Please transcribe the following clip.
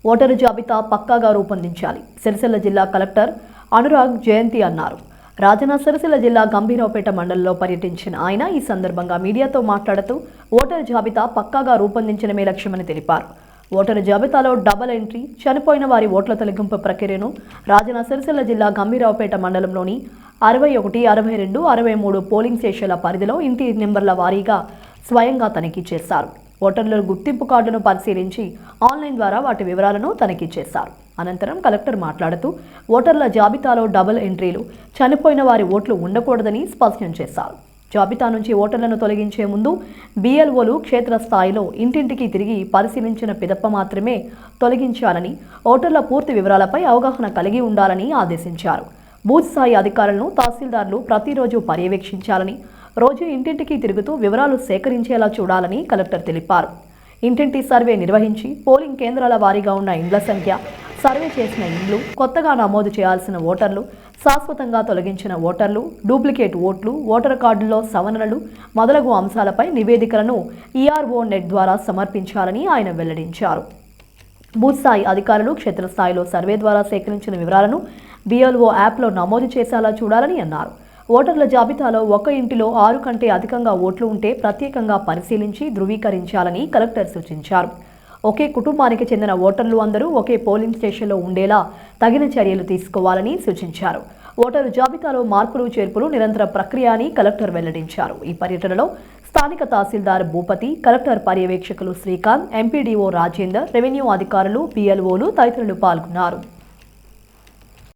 Voter జాబితా పక్కాగా రూపొందించాలి. సిరిసిల్ల జిల్లా కలెక్టర్ అనురాగ్ జయంతి అన్నారు. రాజన్న సిరిసిల్ల జిల్లా గంభీరావుపేట మండలంలో పర్యటించిన ఆయన ఈ సందర్భంగా మీడియాతో మాట్లాడుతూ ఓటరు జాబితా పక్కాగా రూపొందించడమే లక్ష్యమని తెలిపారు. ఓటరు జాబితాలో డబుల్ ఎంట్రీ, చనిపోయిన వారి ఓట్ల తొలగింపు ప్రక్రియను రాజన్న సిరిసిల్ల జిల్లా గంభీరావుపేట మండలంలోని 61, 62, 63 పోలింగ్ స్టేషన్ల పరిధిలో ఇంటి నెంబర్ల వారీగా స్వయంగా తనిఖీ చేశారు. ఓటర్ల గుర్తింపు కార్డును పరిశీలించి ఆన్లైన్ ద్వారా వాటి వివరాలను తనిఖీ చేశారు. అనంతరం కలెక్టర్ మాట్లాడుతూ ఓటర్ల జాబితాలో డబుల్ ఎంట్రీలు, చనిపోయిన వారి ఓట్లు ఉండకూడదని స్పష్టం చేశారు. జాబితా నుంచి ఓటర్లను తొలగించే ముందు BLOలు క్షేత్రస్థాయిలో ఇంటింటికి తిరిగి పరిశీలించిన పిదప మాత్రమే తొలగించాలని, ఓటర్ల పూర్తి వివరాలపై అవగాహన కలిగి ఉండాలని ఆదేశించారు. బూత్ స్థాయి అధికారులను తహసీల్దార్లు ప్రతిరోజు పర్యవేక్షించాలని, రోజు ఇంటింటికి తిరుగుతూ వివరాలు సేకరించేలా చూడాలని కలెక్టర్ తెలిపారు. ఇంటింటి సర్వే నిర్వహించి పోలింగ్ కేంద్రాల వారీగా ఉన్న ఇండ్ల సంఖ్య, సర్వే చేసిన ఇండ్లు, కొత్తగా నమోదు చేయాల్సిన ఓటర్లు, శాశ్వతంగా తొలగించిన ఓటర్లు, డూప్లికేట్ ఓట్లు, ఓటర్ కార్డుల్లో సవరణలు మొదలగు అంశాలపై నివేదికలను ERO నెట్ ద్వారా సమర్పించాలని ఆయన వెల్లడించారు. బూత్ స్థాయి అధికారులు క్షేత్రస్థాయిలో సర్వే ద్వారా సేకరించిన వివరాలను BLO యాప్లో నమోదు చేసేలా చూడాలని అన్నారు. ఓటర్ల జాబితాలో ఒక ఇంటిలో 6 కంటే అధికంగా ఓట్లు ఉంటే ప్రత్యేకంగా పరిశీలించి ధృవీకరించాలని కలెక్టర్ సూచించారు. ఒకే కుటుంబానికి చెందిన ఓటర్లు అందరూ ఒకే పోలింగ్ స్టేషన్లో ఉండేలా తగిన చర్యలు తీసుకోవాలని సూచించారు. ఓటరు జాబితాలో మార్పులు చేర్పులు నిరంతర ప్రక్రియ అని కలెక్టర్ వెల్లడించారు. ఈ పర్యటనలో స్థానిక తహసీల్దార్ భూపతి, కలెక్టర్ పర్యవేక్షకులు శ్రీకాంత్, MPDO రాజేందర్, రెవెన్యూ అధికారులు, BLOలు తదితరులు పాల్గొన్నారు.